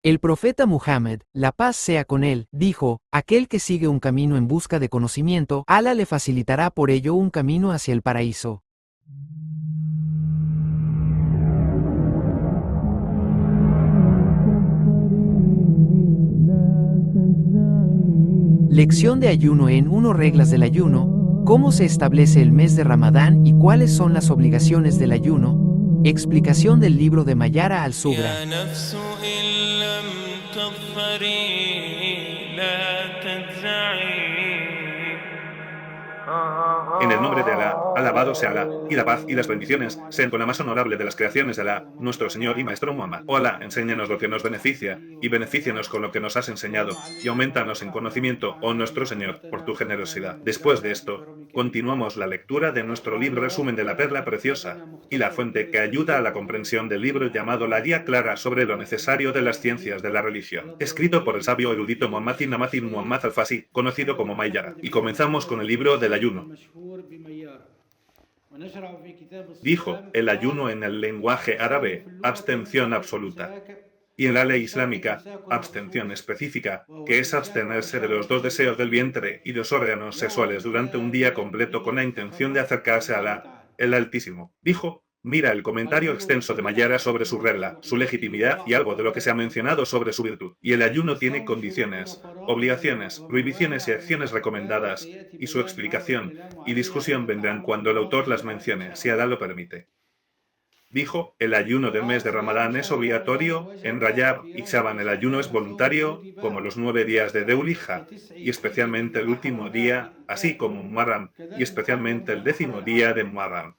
El profeta Muhammad, la paz sea con él, dijo, aquel que sigue un camino en busca de conocimiento, Alá le facilitará por ello un camino hacia el paraíso. Lección de ayuno en 1 Reglas del ayuno. ¿Cómo se establece el mes de Ramadán y cuáles son las obligaciones del ayuno? Explicación del libro de Mayara al-Sugra. يا نفس إن لم تظفري لا تجزعي. En el nombre de Alá, alabado sea Alá, y la paz y las bendiciones sean con la más honorable de las creaciones de Alá, nuestro Señor y Maestro Muhammad. Oh Alá, enséñanos lo que nos beneficia, y benefícianos con lo que nos has enseñado, y aumentanos en conocimiento, oh nuestro Señor, por tu generosidad. Después de esto, continuamos la lectura de nuestro libro resumen de la perla preciosa, y la fuente que ayuda a la comprensión del libro llamado La Guía Clara sobre lo necesario de las ciencias de la religión, escrito por el sabio erudito Muhammad ibn Muhammad al-Fasi, conocido como Mayara. Y comenzamos con el libro del ayuno. Dijo, el ayuno en el lenguaje árabe, abstención absoluta. Y en la ley islámica, abstención específica, que es abstenerse de los dos deseos del vientre y los órganos sexuales durante un día completo con la intención de acercarse a el Altísimo. Dijo, mira el comentario extenso de Mayara sobre su regla, su legitimidad y algo de lo que se ha mencionado sobre su virtud. Y el ayuno tiene condiciones, obligaciones, prohibiciones y acciones recomendadas, y su explicación y discusión vendrán cuando el autor las mencione, si Alá lo permite. Dijo, el ayuno del mes de Ramadán es obligatorio, en Rayab y Shaban el ayuno es voluntario, como los 9 días de Deulija, y especialmente el último día, así como Muharram, y especialmente el 10º día de Muharram.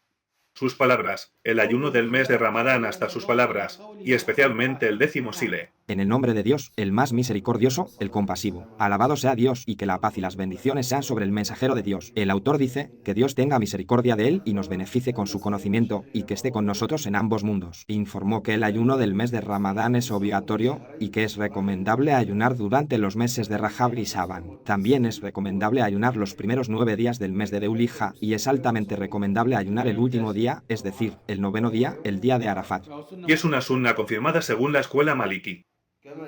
Sus palabras, el ayuno del mes de Ramadán hasta sus palabras, y especialmente el 10º sile. En el nombre de Dios, el más misericordioso, el compasivo. Alabado sea Dios y que la paz y las bendiciones sean sobre el mensajero de Dios. El autor dice, que Dios tenga misericordia de él y nos beneficie con su conocimiento y que esté con nosotros en ambos mundos. Informó que el ayuno del mes de Ramadán es obligatorio y que es recomendable ayunar durante los meses de Rajab y Shaban. También es recomendable ayunar los primeros 9 días del mes de Deulija y es altamente recomendable ayunar el último día, es decir, el 9º día, el día de Arafat. Y es una sunna confirmada según la escuela maliki.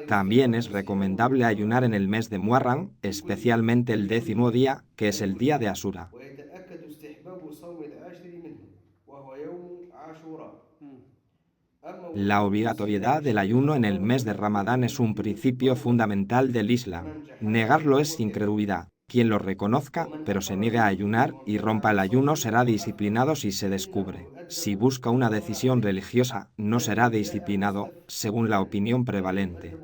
También es recomendable ayunar en el mes de Muharram, especialmente el 10º día, que es el día de Asura. La obligatoriedad del ayuno en el mes de Ramadán es un principio fundamental del Islam. Negarlo es incredulidad. Quien lo reconozca, pero se niegue a ayunar y rompa el ayuno será disciplinado si se descubre. Si busca una decisión religiosa, no será disciplinado, según la opinión prevalente.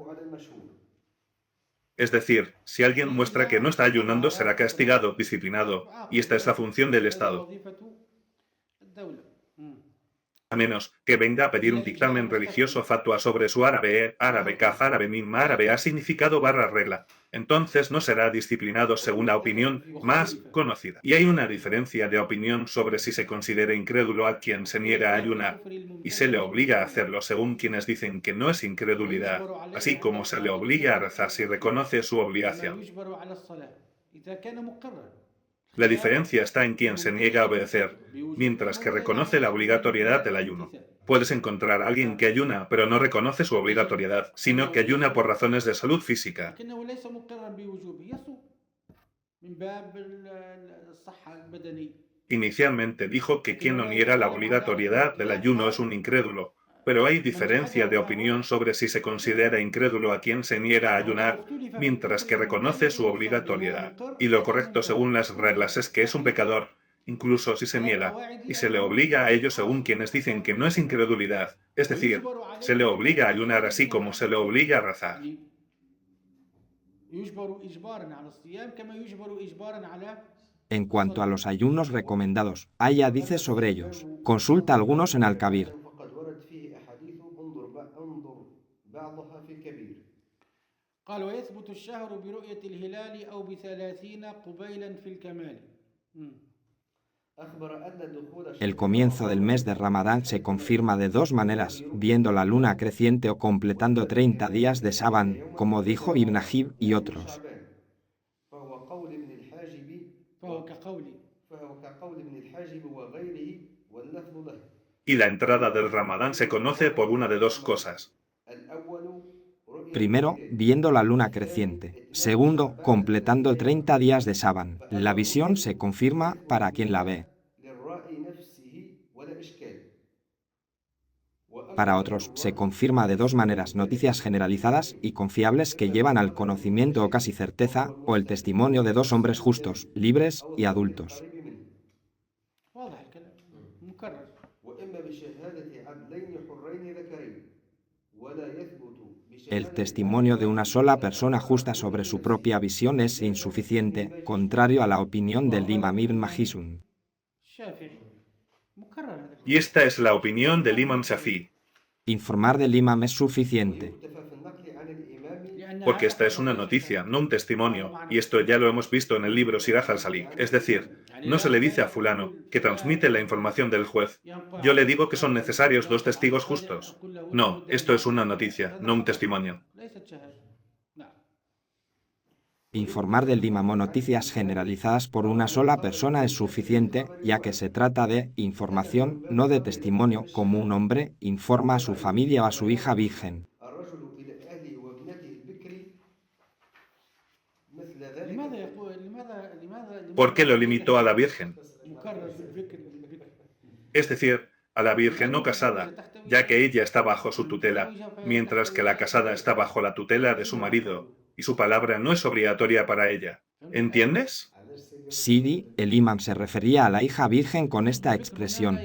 Es decir, si alguien muestra que no está ayunando, será castigado, disciplinado, y esta es la función del Estado. A menos que venga a pedir un dictamen religioso fatua sobre su árabe, árabe, kaf, árabe, mimma, árabe, ha significado barra regla. Entonces no será disciplinado según la opinión más conocida. Y hay una diferencia de opinión sobre si se considera incrédulo a quien se niega a ayunar, y se le obliga a hacerlo según quienes dicen que no es incredulidad, así como se le obliga a rezar si reconoce su obligación. La diferencia está en quien se niega a obedecer, mientras que reconoce la obligatoriedad del ayuno. Puedes encontrar a alguien que ayuna, pero no reconoce su obligatoriedad, sino que ayuna por razones de salud física. Inicialmente dijo que quien no niega la obligatoriedad del ayuno es un incrédulo, pero hay diferencia de opinión sobre si se considera incrédulo a quien se niega a ayunar, mientras que reconoce su obligatoriedad. Y lo correcto según las reglas es que es un pecador, incluso si se niega, y se le obliga a ello según quienes dicen que no es incredulidad, es decir, se le obliga a ayunar así como se le obliga a rezar. En cuanto a los ayunos recomendados, hay hadices sobre ellos. Consulta algunos en Al-Kabir. قال ويثبت الشهر برؤية الهلال أو ب30 قبيلا في الكمال. El comienzo del mes de Ramadán se confirma de dos maneras, viendo la luna creciente o completando 30 días de Shaban, como dijo Ibn Ajib y otros. فهو كقولي Y la entrada del Ramadán se conoce por una de dos cosas. Primero, viendo la luna creciente. Segundo, completando 30 días de Shaban. La visión se confirma para quien la ve. Para otros, se confirma de dos maneras: noticias generalizadas y confiables que llevan al conocimiento o casi certeza, o el testimonio de dos hombres justos, libres y adultos. واضح الكلام مكرر. El testimonio de una sola persona justa sobre su propia visión es insuficiente, contrario a la opinión del Imam Ibn Majishun. الشافعي مكرر هذا Y esta es la opinión del Imam Shafi, Informar del imam es suficiente. لأن porque esta es una noticia, no un testimonio, y esto ya lo hemos visto en el libro Siraj al-Salik. Es decir, no se le dice a fulano, que transmite la información del juez, yo le digo que son necesarios dos testigos justos. No, esto es una noticia, no un testimonio. ليست شهادة. نعم. Informar del imam o noticias generalizadas por una sola persona es suficiente, ya que se trata de información, no de testimonio, como un hombre informa a su familia o a su hija virgen. لماذا يقول لماذا ¿Por qué lo limitó a la Virgen? مكرر بالذكر Es decir, a la Virgen no casada, ya que ella está bajo su tutela, mientras que la casada está bajo la tutela de su marido, y su palabra no es obligatoria para ella. ¿Entiendes? Sidi, el imam se refería a la hija virgen con esta expresión.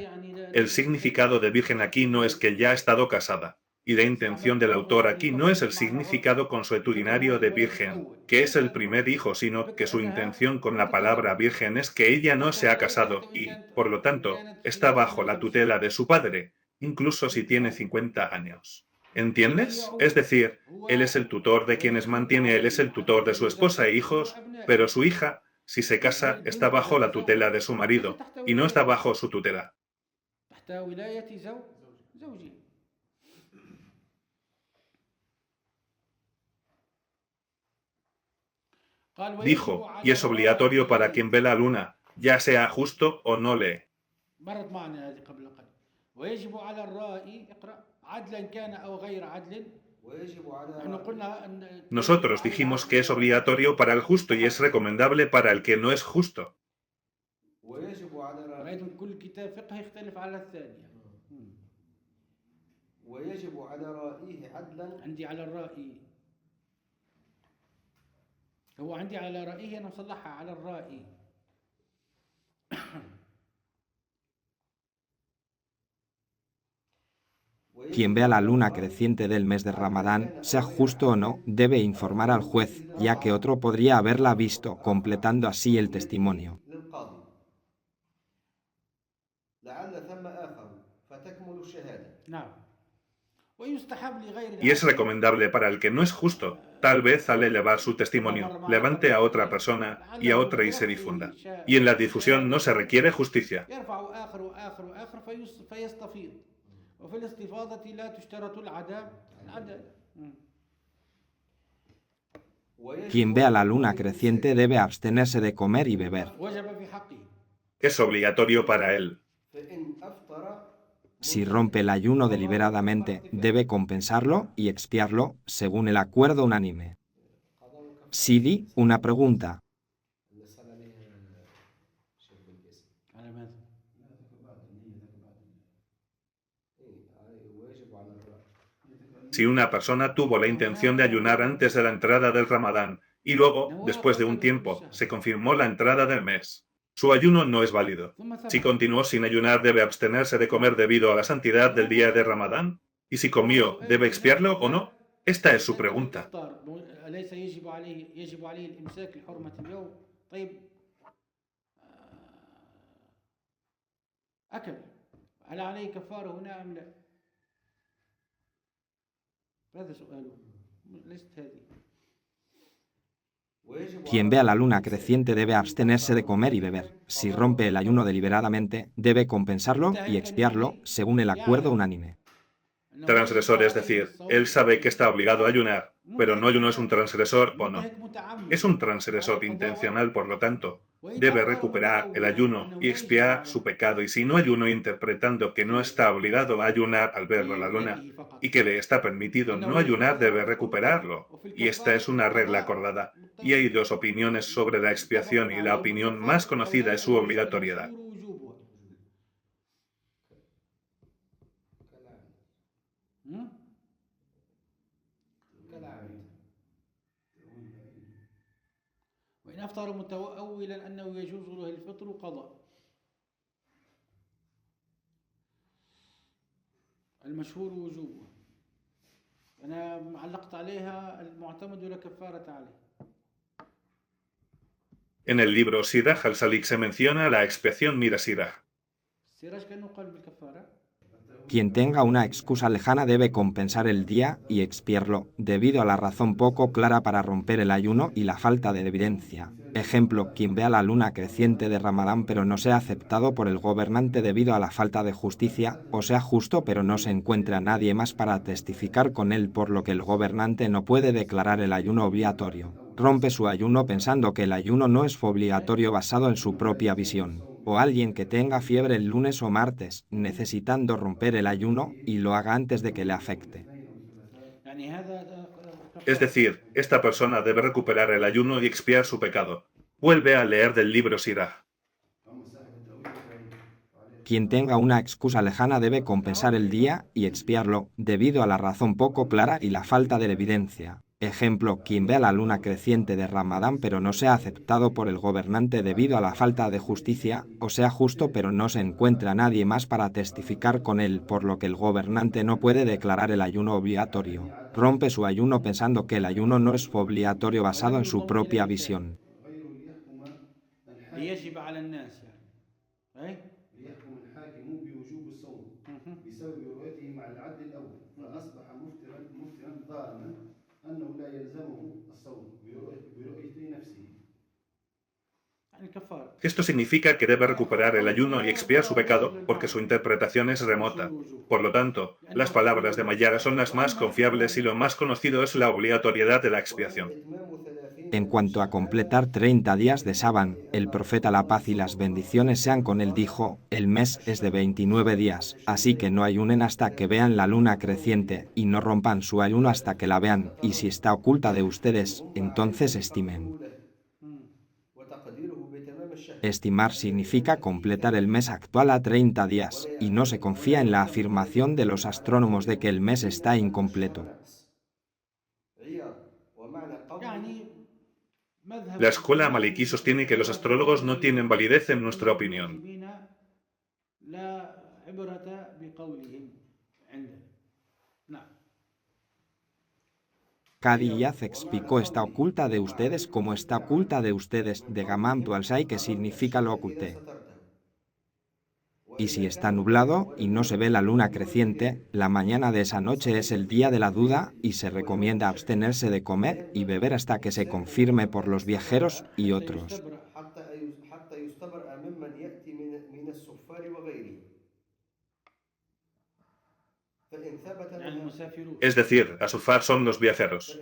El significado de virgen aquí no es que ya ha estado casada, y la intención del autor aquí no es el significado consuetudinario de virgen, que es el primer hijo, sino que su intención con la palabra virgen es que ella no se ha casado y, por lo tanto, está bajo la tutela de su padre, incluso si tiene 50 años. ¿Entiendes? Es decir, él es el tutor de quienes mantiene, él es el tutor de su esposa e hijos, pero su hija, si se casa, está bajo la tutela de su marido, y no está bajo su tutela. تحت ولاية زوجي. قال ويجب Dijo, على y es obligatorio para quien ve la luna, ya sea justo o no lee. مرت معنا هذه قبل قليل. ويجب على الرائي اقرأ عدلا كان أو غير عدل. نحن قلنا أن Nosotros dijimos que es obligatorio para el justo y es recomendable para el que no es justo. رأيتم كل كتاب فقه يختلف على الثانية. عندي على الرائي هو عندي على رأيه أنا مصلحها على الرائي. Quien vea la luna creciente del mes de Ramadán, sea justo o no, debe informar al juez, ya que otro podría haberla visto, completando así el testimonio. نعم. ويستحب لغير Y es recomendable para el que no es justo, tal vez al elevar su testimonio, levante a otra persona y a otra y se difunda. Y en la difusión no se requiere justicia. يرفع آخر وآخر وآخر فيستفيض. وفي الاستفاضة لا تشترط العدالة. Quien vea la luna creciente debe abstenerse de comer y beber. وجب في حقه. Es obligatorio para él. Si rompe el ayuno deliberadamente, debe compensarlo y expiarlo según el acuerdo unánime. Sidi, una pregunta. على ماذا؟ Si una persona tuvo la intención de ayunar antes de la entrada del Ramadán y luego, después de un tiempo, se confirmó la entrada del mes, su ayuno no es válido. Si continuó sin ayunar, debe abstenerse de comer debido a la santidad del día de Ramadán. Y si comió, ¿debe expiarlo o no? Esta es su pregunta. أليس يجب عليه الإمساك لحرمة اليوم؟ طيب أكل هل عليه كفارة هنا أم لا؟ هذا سؤاله ليست هذه. Quien vea la luna creciente debe abstenerse de comer y beber. Si rompe el ayuno deliberadamente, debe compensarlo y expiarlo según el acuerdo unánime. Transgresor es decir, él sabe que está obligado a ayunar, pero no ayuno es un transgresor o no. Es un transgresor intencional, por lo tanto, debe recuperar el ayuno y expiar su pecado, y si no ayuno interpretando que no está obligado a ayunar al ver la luna y que le está permitido no ayunar, debe recuperarlo. Y esta es una regla acordada. Y hay dos opiniones sobre la expiación y la opinión más conocida es su obligatoriedad. وإن أفطر متأولا أنه يجوز له الفطر قضاء. المشهور وجوبه. أنا علقت عليها المعتمد ولا كفارة عليه. En el libro Siraj al-Salik se menciona la expiación mira Siraj. السراج كأنه قال بالكفارة. Quien tenga una excusa lejana debe compensar el día y expiarlo, debido a la razón poco clara para romper el ayuno y la falta de evidencia. Ejemplo, quien vea la luna creciente de Ramadán pero no sea aceptado por el gobernante debido a la falta de justicia, o sea justo pero no se encuentra nadie más para testificar con él, por lo que el gobernante no puede declarar el ayuno obligatorio. Rompe su ayuno pensando que el ayuno no es obligatorio basado en su propia visión. O alguien que tenga fiebre el lunes o martes, necesitando romper el ayuno y lo haga antes de que le afecte. يعني هذا Es decir, esta persona debe recuperar el ayuno y expiar su pecado. Vuelve a leer del libro Siraj. Quien tenga una excusa lejana debe compensar el día y expiarlo, debido a la razón poco clara y la falta de evidencia. Ejemplo, quien vea la luna creciente de Ramadán pero no sea aceptado por el gobernante debido a la falta de justicia, o sea justo pero no se encuentra nadie más para testificar con él, por lo que el gobernante no puede declarar el ayuno obligatorio. Rompe su ayuno pensando que el ayuno no es obligatorio basado en su propia visión. يجب على الناس يعني. ليحكم الحاكم بوجوب الصوم بسبب رؤيته مع العدل الأول فأصبح مفترا ظالما أنه لا يلزمه الصوم برؤية نفسه. يعني كفارة. Esto significa que debe recuperar el ayuno y expiar su pecado porque su interpretación es remota. Por lo tanto, las palabras de Mayara son las más confiables y lo más conocido es la obligatoriedad de la expiación. En cuanto a completar 30 días de Shaban, el profeta la paz y las bendiciones sean con él dijo, el mes es de 29 días, así que no ayunen hasta que vean la luna creciente, y no rompan su ayuno hasta que la vean, y si está oculta de ustedes, entonces estimen. Estimar significa completar el mes actual a 30 días, y no se confía en la afirmación de los astrónomos de que el mes está incompleto. La escuela maliquí sostiene que los astrólogos no tienen validez en nuestra opinión. Qadi Iyad explicó está oculta de ustedes como está oculta de ustedes de Gamamtu al-Sai, que significa lo oculté. Y si está nublado y no se ve la luna creciente, la mañana de esa noche es el día de la duda y se recomienda abstenerse de comer y beber hasta que se confirme por los viajeros y otros. Es decir, asufar son los viajeros.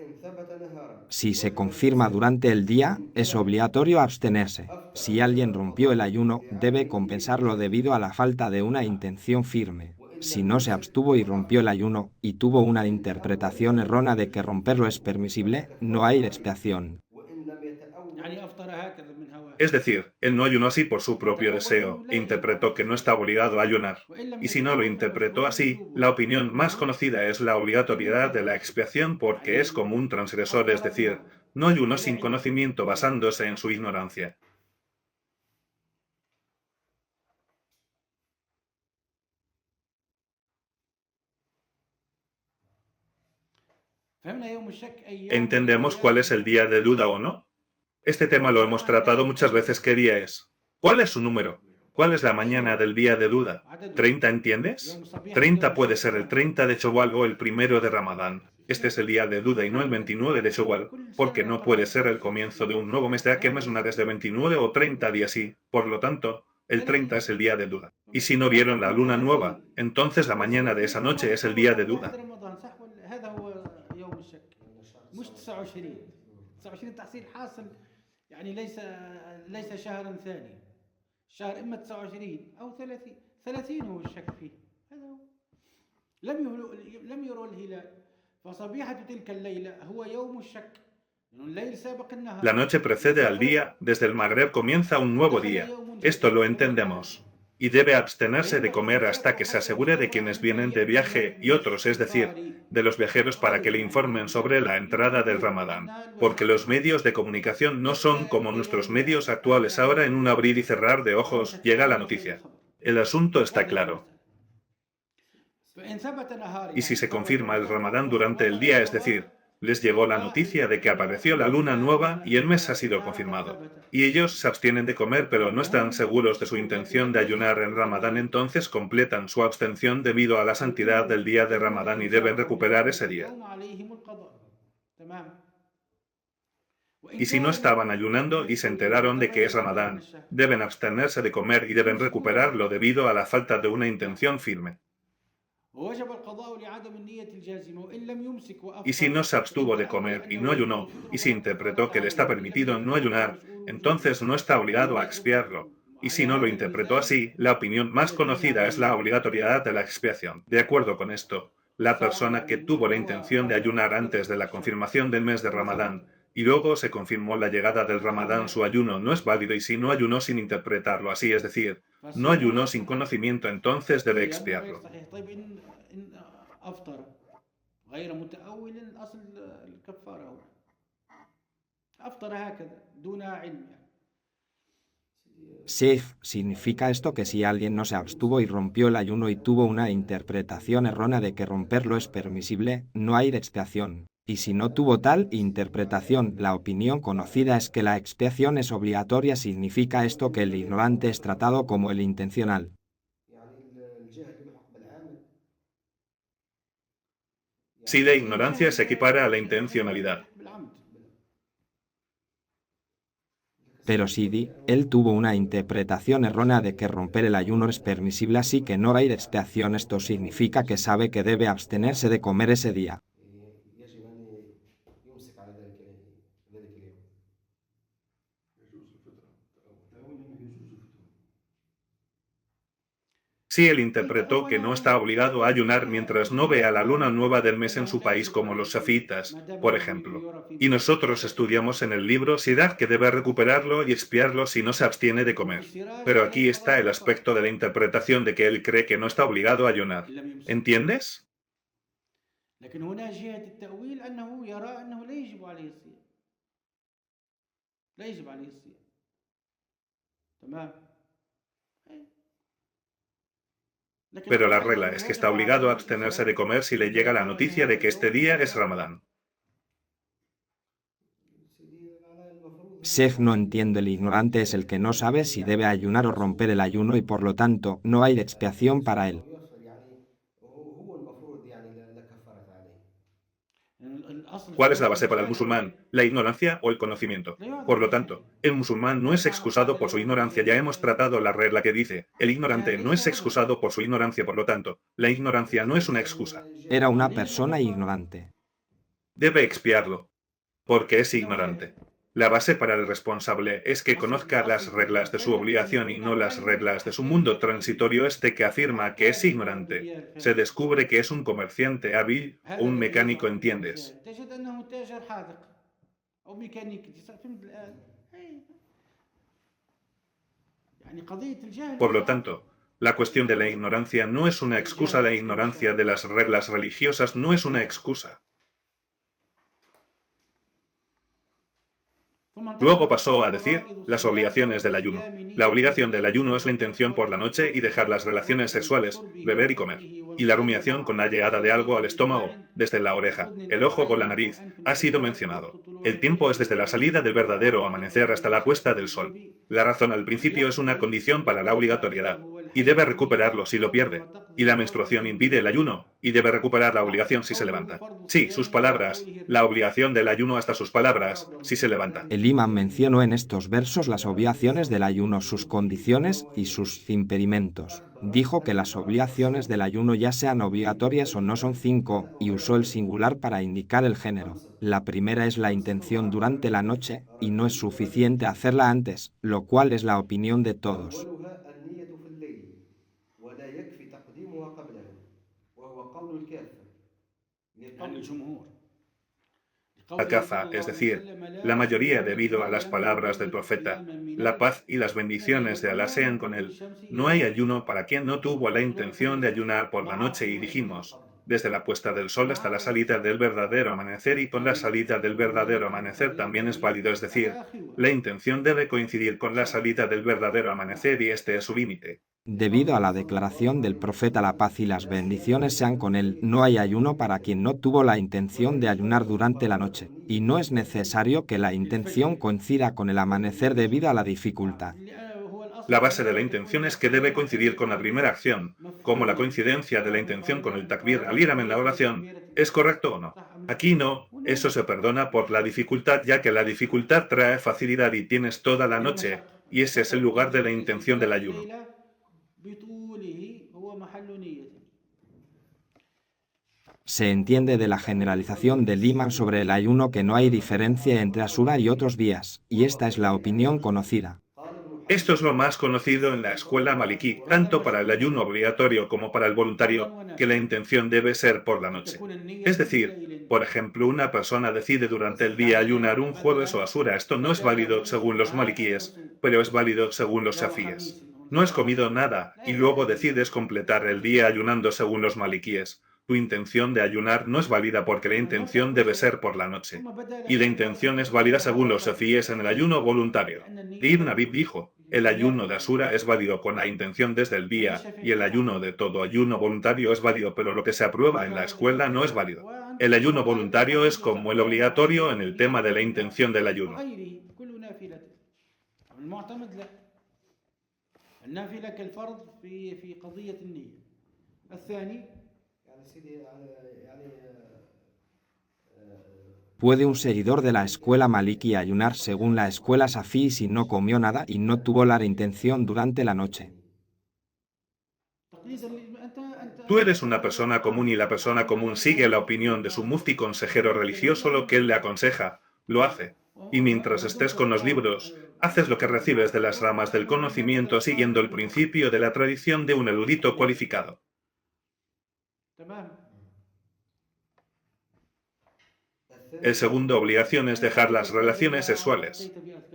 Si se confirma durante el día, es obligatorio abstenerse. Si alguien rompió el ayuno, debe compensarlo debido a la falta de una intención firme. Si no se abstuvo y rompió el ayuno, y tuvo una interpretación errónea de que romperlo es permisible, no hay expiación. Es decir, él no ayunó así por su propio deseo, e interpretó que no está obligado a ayunar. Y si no lo interpretó así, la opinión más conocida es la obligatoriedad de la expiación porque es como un transgresor, es decir, no ayunó sin conocimiento basándose en su ignorancia. ¿Entendemos cuál es el día de duda o no? Este tema lo hemos tratado muchas veces. ¿Qué día es? ¿Cuál es su número? ¿Cuál es la mañana del día de duda? ¿30 entiendes? 30 puede ser el 30 de Shawwal o el 1 de Ramadán. Este es el día de duda y no el 29 de Shawwal, porque no puede ser el comienzo de un nuevo mes, ya que mes lunar es de 29 o 30 días y, por lo tanto, el 30 es el día de duda. Y si no vieron la luna nueva, entonces la mañana de esa noche es el día de duda. رمضان صح ولا هذا هو يوم الشك مش 29 29 تحصيل حاصل يعني ليس شهرا ثاني الشهر اما 29 او 30 30 هو الشك فيه هذا هو لم يروا الهلال فصبيحة تلك الليلة هو يوم الشك لأن الليل سابق النهار La noche precede al día, desde el Magreb comienza un nuevo día. Esto lo entendemos. Y debe abstenerse de comer hasta que se asegure de quienes vienen de viaje y otros, es decir, de los viajeros para que le informen sobre la entrada del Ramadán. Porque los medios de comunicación no son como nuestros medios actuales. Ahora en un abrir y cerrar de ojos llega la noticia. El asunto está claro. Y si se confirma el Ramadán durante el día, es decir, les llegó la noticia de que apareció la luna nueva y el mes ha sido confirmado. Y ellos se abstienen de comer pero no están seguros de su intención de ayunar en Ramadán, entonces completan su abstención debido a la santidad del día de Ramadán y deben recuperar ese día. Y si no estaban ayunando y se enteraron de que es Ramadán, deben abstenerse de comer y deben recuperarlo debido a la falta de una intención firme. Y si no se abstuvo de comer y no ayunó, y se interpretó que le está permitido no ayunar, entonces no está obligado a expiarlo. Y si no lo interpretó así, la opinión más conocida es la obligatoriedad de la expiación. De acuerdo con esto, la persona que tuvo la intención de ayunar antes de la confirmación del mes de Ramadán, y luego se confirmó la llegada del Ramadán, su ayuno no es válido, y si no ayunó sin interpretarlo así, es decir, no ayunó sin conocimiento, entonces debe expiarlo. Sheikh, ¿significa esto que si alguien no se abstuvo y rompió el ayuno y tuvo una interpretación errónea de que romperlo es permisible, no hay expiación? Y si no tuvo tal interpretación, la opinión conocida es que la expiación es obligatoria. ¿Significa esto que el ignorante es tratado como el intencional? Si la ignorancia se equipara a la intencionalidad. Pero si él tuvo una interpretación errónea de que romper el ayuno es permisible, así que no hay expiación, esto significa que sabe que debe abstenerse de comer ese día. Si él interpretó que no está obligado a ayunar mientras no vea la luna nueva del mes en su país, como los shafiitas, por ejemplo. Y nosotros estudiamos en el libro Siraj que debe recuperarlo y expiarlo si no se abstiene de comer. Pero aquí está el aspecto de la interpretación de que él cree que no está obligado a ayunar. ¿Entiendes? Pero la regla es que está obligado a abstenerse de comer si le llega la noticia de que este día es Ramadán. Sheikh, no entiendo, el ignorante es el que no sabe si debe ayunar o romper el ayuno y por lo tanto no hay expiación para él. ¿Cuál es la base para el musulmán? ¿La ignorancia o el conocimiento? Por lo tanto, el musulmán no es excusado por su ignorancia. Ya hemos tratado la regla que dice, el ignorante no es excusado por su ignorancia, por lo tanto, la ignorancia no es una excusa. Era una persona ignorante. Debe expiarlo, porque es ignorante. La base para el responsable es que conozca las reglas de su obligación y no las reglas de su mundo transitorio. Este que afirma que es ignorante, se descubre que es un comerciante hábil o un mecánico, ¿entiendes? Por lo tanto, la cuestión de la ignorancia no es una excusa. La ignorancia de las reglas religiosas no es una excusa. Luego pasó a decir las obligaciones del ayuno. La obligación del ayuno es la intención por la noche y dejar las relaciones sexuales, beber y comer. Y la rumiación con la llegada de algo al estómago, desde la oreja, el ojo con la nariz, ha sido mencionado. El tiempo es desde la salida del verdadero amanecer hasta la puesta del sol. La razón al principio es una condición para la obligatoriedad. y debe recuperarlo si lo pierde. Y la menstruación impide el ayuno, y debe recuperar la obligación si se levanta. Sí, sus palabras, la obligación del ayuno hasta sus palabras, si se levanta. El imán mencionó en estos versos las obligaciones del ayuno, sus condiciones y sus impedimentos. Dijo que las obligaciones del ayuno, ya sean obligatorias o no, son 5, y usó el singular para indicar el género. La primera es la intención durante la noche, y no es suficiente hacerla antes, lo cual es la opinión de todos. أولها النية في الليل ولا يكفي تقديمها قبله وهو قول الكافر عن الجمهور. Alcaza, es decir, la mayoría debido a las palabras del profeta, la paz y las bendiciones de Alá sean con él. No hay ayuno para quien no tuvo la intención de ayunar por la noche, y dijimos, desde la puesta del sol hasta la salida del verdadero amanecer, y con la salida del verdadero amanecer también es válido, es decir, la intención debe coincidir con la salida del verdadero amanecer y este es su límite. Debido a la declaración del profeta, la paz y las bendiciones sean con él, no hay ayuno para quien no tuvo la intención de ayunar durante la noche, y no es necesario que la intención coincida con el amanecer debido a la dificultad. La base de la intención es que debe coincidir con la primera acción, como la coincidencia de la intención con el takbir al iram en la oración. ¿Es correcto o no? Aquí no, eso se perdona por la dificultad, ya que la dificultad trae facilidad y tienes toda la noche, y ese es el lugar de la intención del ayuno. Se entiende de la generalización del imán sobre el ayuno que no hay diferencia entre Asura y otros días, y esta es la opinión conocida. Esto es lo más conocido en la escuela maliquí, tanto para el ayuno obligatorio como para el voluntario, que la intención debe ser por la noche. Es decir, por ejemplo, una persona decide durante el día ayunar un jueves o asura. Esto no es válido según los maliquíes, pero es válido según los shafíes. No has comido nada y luego decides completar el día ayunando según los maliquíes. Tu intención de ayunar no es válida porque la intención debe ser por la noche. Y la intención es válida según los shafíes en el ayuno voluntario. Ibn Abib dijo, el ayuno de Asura es válido con la intención desde el día, y el ayuno de todo ayuno voluntario es válido, pero lo que se aprueba en la escuela no es válido. El ayuno voluntario es como el obligatorio en el tema de la intención del ayuno. النافلة كالفرض في قضية النية. الثاني يعني سيدي يعني ¿Puede un seguidor de la escuela maliki ayunar según la escuela safí si no comió nada y no tuvo la intención durante la noche? Tú eres una persona común y la persona común sigue la opinión de su mufti consejero religioso, lo que él le aconseja, lo hace. Y mientras estés con los libros, haces lo que recibes de las ramas del conocimiento siguiendo el principio de la tradición de un erudito cualificado. El segundo obligación es dejar las relaciones sexuales.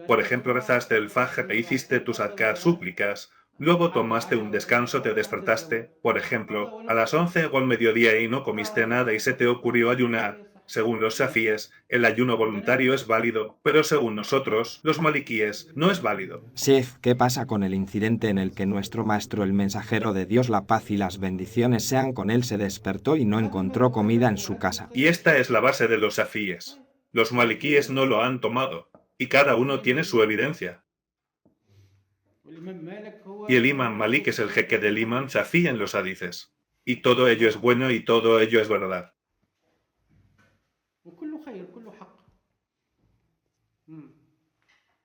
Por ejemplo, rezaste el fajr e hiciste tus adkar, súplicas, luego tomaste un descanso, te despertaste, por ejemplo, a las 11 o al mediodía y no comiste nada y se te ocurrió ayunar. Según los shafíes, el ayuno voluntario es válido, pero según nosotros, los maliquíes, no es válido. Sheikh, ¿qué pasa con el incidente en el que nuestro maestro, el mensajero de Dios, la paz y las bendiciones sean con él, se despertó y no encontró comida en su casa? Y esta es la base de los shafíes. Los maliquíes no lo han tomado, y cada uno tiene su evidencia. Y el imán Malik es el jeque del imán Shafí en los hadices. Y todo ello es bueno y todo ello es verdad.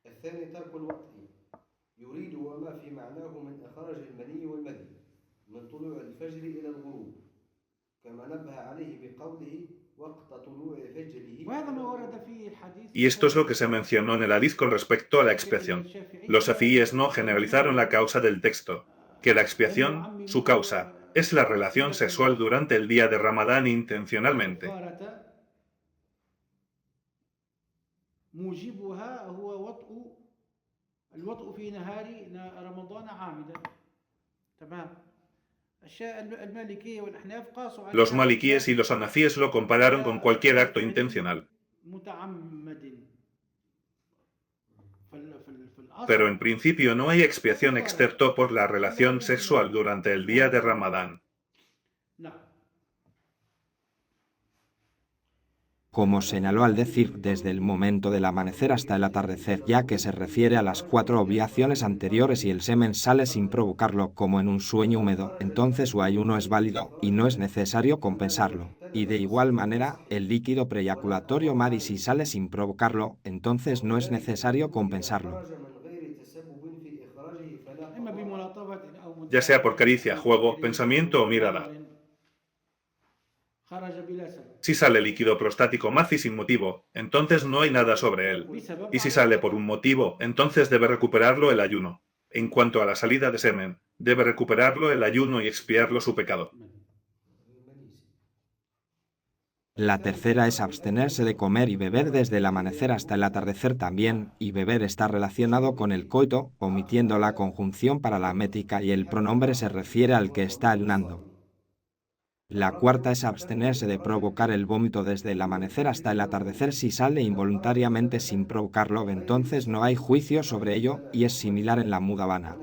الثاني ترك الوقت يريد وما في معناه من إخراج المني والمذي من طلوع الفجر إلى الغروب كما نبه عليه بقوله وقت طلوع فجره. Y esto es lo que se mencionó en el hadiz con respecto a la expiación. Los shafíes no generalizaron la causa del texto, que la expiación, su causa, es la relación sexual durante el día de Ramadán intencionalmente. Los maliquíes y los hanafíes lo compararon con cualquier acto intencional. Pero en principio no hay expiación excepto por la relación sexual durante el día de Ramadán. como señaló al decir desde el momento del amanecer hasta el atardecer, ya que se refiere a las 4 obviaciones anteriores y el semen sale sin provocarlo como en un sueño húmedo, entonces su ayuno es válido y no es necesario compensarlo. Y de igual manera, el líquido preyaculatorio MADI si sale sin provocarlo, entonces no es necesario compensarlo. Ya sea por caricia, juego, pensamiento o mirada. Si sale líquido prostático MADI sin motivo, entonces no hay nada sobre él. Y si sale por un motivo, entonces debe recuperarlo el ayuno. En cuanto a la salida de semen, debe recuperarlo el ayuno y expiarlo su pecado. La tercera es abstenerse de comer y beber desde el amanecer hasta el atardecer también, y beber está relacionado con el coito, omitiendo la conjunción para la métrica y el pronombre se refiere al que está ayunando. La cuarta es abstenerse de provocar el vómito desde el amanecer hasta el atardecer si sale involuntariamente sin provocarlo, entonces no hay juicio sobre ello y es similar en la mudavana.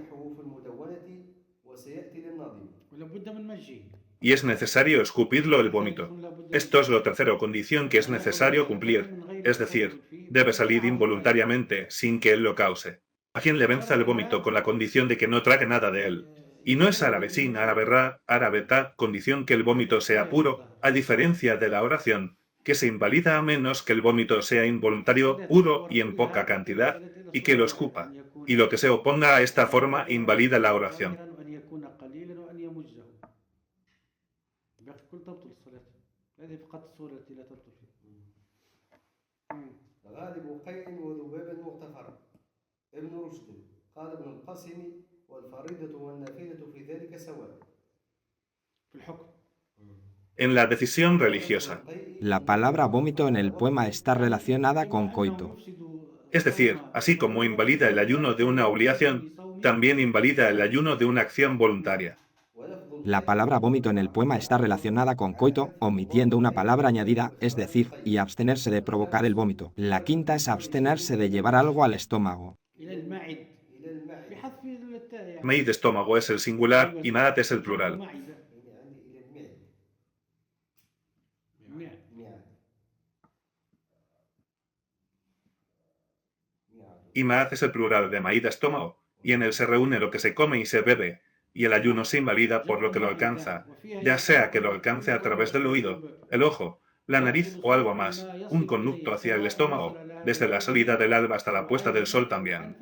Y es necesario escupirlo el vómito. Esto es lo tercero, condición que es necesario cumplir, es decir, debe salir involuntariamente sin que él lo cause. A quien le venza el vómito con la condición de que no trague nada de él. Y no es árabe sin arabetá, condición que el vómito sea puro, a diferencia de la oración, que se invalida a menos que el vómito sea involuntario, puro y en poca cantidad, y que lo escupa. Y lo que se oponga a esta forma invalida la oración. En la decisión religiosa. La palabra vómito en el poema está relacionada con coito. Es decir, así como invalida el ayuno de una obligación, también invalida el ayuno de una acción voluntaria. La palabra vómito en el poema está relacionada con coito, omitiendo una palabra añadida, es decir, y abstenerse de provocar el vómito. La quinta es abstenerse de llevar algo al estómago. Meid de estómago es el singular y Maat es el plural. Y Maat es el plural de Maid estómago, y en él se reúne lo que se come y se bebe, y el ayuno se invalida por lo que lo alcanza, ya sea que lo alcance a través del oído, el ojo, la nariz o algo más, un conducto hacia el estómago, desde la salida del alba hasta la puesta del sol también.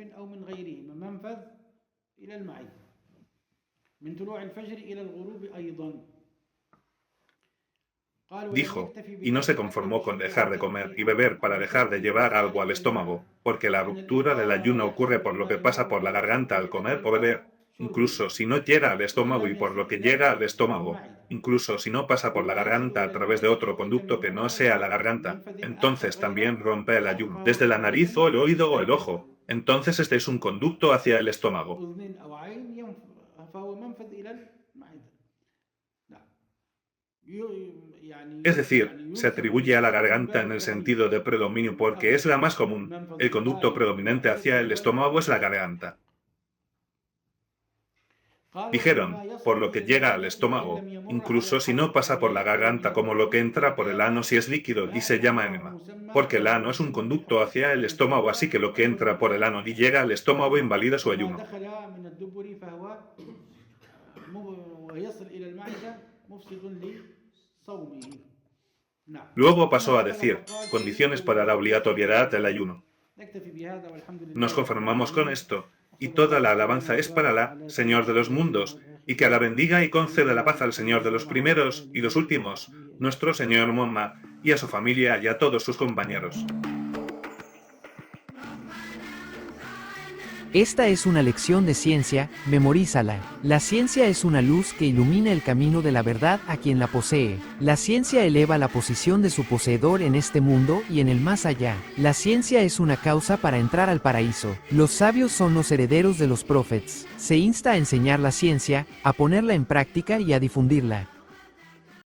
Dijo, y no se conformó con dejar de comer y beber para dejar de llevar algo al estómago, porque la ruptura del ayuno ocurre por lo que pasa por la garganta al comer o beber, incluso si no llega al estómago y por lo que llega al estómago, incluso si no pasa por la garganta a través de otro conducto que no sea la garganta, entonces también rompe el ayuno, desde la nariz o el oído o el ojo, entonces este es un conducto hacia el estómago. Es decir, se atribuye a la garganta en el sentido de predominio porque es la más común. El conducto predominante hacia el estómago es la garganta. Dijeron, por lo que llega al estómago, incluso si no pasa por la garganta como lo que entra por el ano si es líquido y se llama enema, porque el ano es un conducto hacia el estómago, así que lo que entra por el ano y llega al estómago invalida su ayuno. Luego pasó a decir, condiciones para la obligatoriedad del ayuno. Nos conformamos con esto, y toda la alabanza es para Alá, Señor de los mundos, y que Alá bendiga y conceda la paz al Señor de los primeros y los últimos, nuestro Señor Muhammad, y a su familia y a todos sus compañeros. Esta es una lección de ciencia, memorízala. La ciencia es una luz que ilumina el camino de la verdad a quien la posee. La ciencia eleva la posición de su poseedor en este mundo y en el más allá. La ciencia es una causa para entrar al paraíso. Los sabios son los herederos de los profetas. Se insta a enseñar la ciencia, a ponerla en práctica y a difundirla.